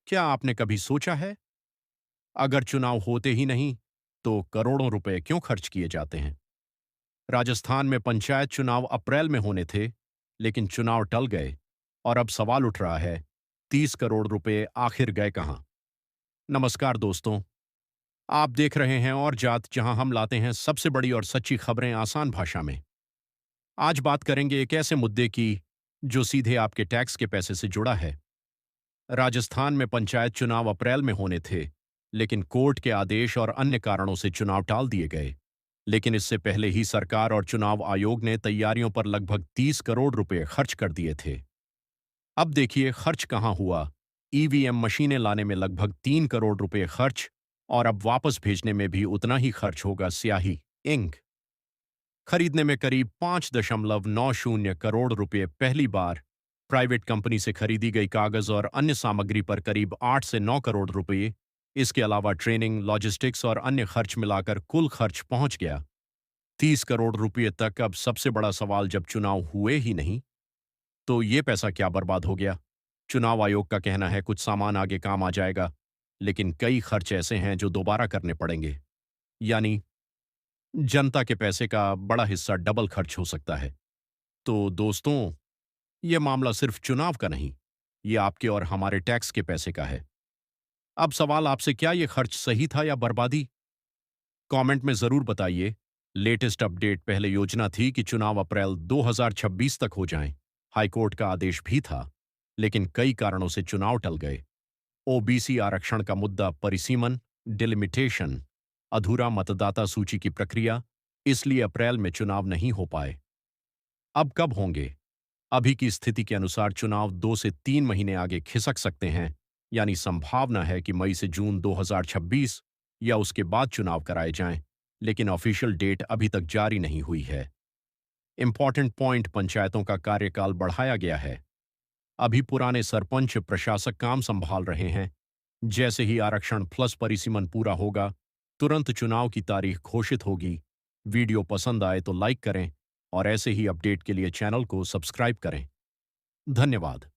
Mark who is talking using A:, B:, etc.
A: क्या आपने कभी सोचा है, अगर चुनाव होते ही नहीं, तो करोड़ों रुपए क्यों खर्च किए जाते हैं? राजस्थान में पंचायत चुनाव अप्रैल में होने थे, लेकिन चुनाव टल गए और अब सवाल उठ रहा है, 30 करोड़ रुपए आखिर गए कहां? नमस्कार दोस्तों, आप देख रहे हैं और जात, जहां हम लाते हैं सबसे बड़ी और सच्ची खबरें आसान भाषा में। आज बात करेंगे एक ऐसे मुद्दे की जो सीधे आपके टैक्स के पैसे से जुड़ा है। राजस्थान में पंचायत चुनाव अप्रैल में होने थे, लेकिन कोर्ट के आदेश और अन्य कारणों से चुनाव टाल दिए गए। लेकिन इससे पहले ही सरकार और चुनाव आयोग ने तैयारियों पर लगभग 30 करोड़ रुपए खर्च कर दिए थे। अब देखिए खर्च कहां हुआ। ईवीएम मशीनें लाने में लगभग 3 करोड़ रुपए खर्च, और अब वापस भेजने में भी उतना ही खर्च होगा। स्याही, इंक खरीदने में करीब 5.90 करोड़ रुपए पहली बार। प्राइवेट कंपनी से खरीदी गई कागज और अन्य सामग्री पर करीब 8 से 9 करोड़ रुपए। इसके अलावा ट्रेनिंग, लॉजिस्टिक्स और अन्य खर्च मिलाकर कुल खर्च पहुंच गया 30 करोड़ रुपए तक। अब सबसे बड़ा सवाल, जब चुनाव हुए ही नहीं, तो ये पैसा क्या बर्बाद हो गया? चुनाव आयोग का कहना है कुछ सामान आगे काम आ जाएगा, लेकिन कई खर्च ऐसे हैं जो दोबारा करने पड़ेंगे। यानी जनता के पैसे का बड़ा हिस्सा डबल खर्च हो सकता है। तो दोस्तों, ये मामला सिर्फ चुनाव का नहीं, ये आपके और हमारे टैक्स के पैसे का है। अब सवाल आपसे, क्या ये खर्च सही था या बर्बादी? कमेंट में जरूर बताइए। लेटेस्ट अपडेट, पहले योजना थी कि चुनाव अप्रैल 2026 तक हो जाएं। हाईकोर्ट का आदेश भी था, लेकिन कई कारणों से चुनाव टल गए। ओबीसी आरक्षण का मुद्दा, परिसीमन, डिलिमिटेशन, अधूरा मतदाता सूची की प्रक्रिया, इसलिए अप्रैल में चुनाव नहीं हो पाए। अब कब होंगे? अभी की स्थिति के अनुसार चुनाव 2 से 3 महीने आगे खिसक सकते हैं। यानी संभावना है कि मई से जून 2026 या उसके बाद चुनाव कराए जाएं, लेकिन ऑफिशियल डेट अभी तक जारी नहीं हुई है। इंपॉर्टेंट पॉइंट, पंचायतों का कार्यकाल बढ़ाया गया है। अभी पुराने सरपंच प्रशासक काम संभाल रहे हैं। जैसे ही आरक्षण प्लस परिसीमन पूरा होगा, तुरंत चुनाव की तारीख घोषित होगी। वीडियो पसंद आए तो लाइक करें और ऐसे ही अपडेट के लिए चैनल को सब्सक्राइब करें। धन्यवाद।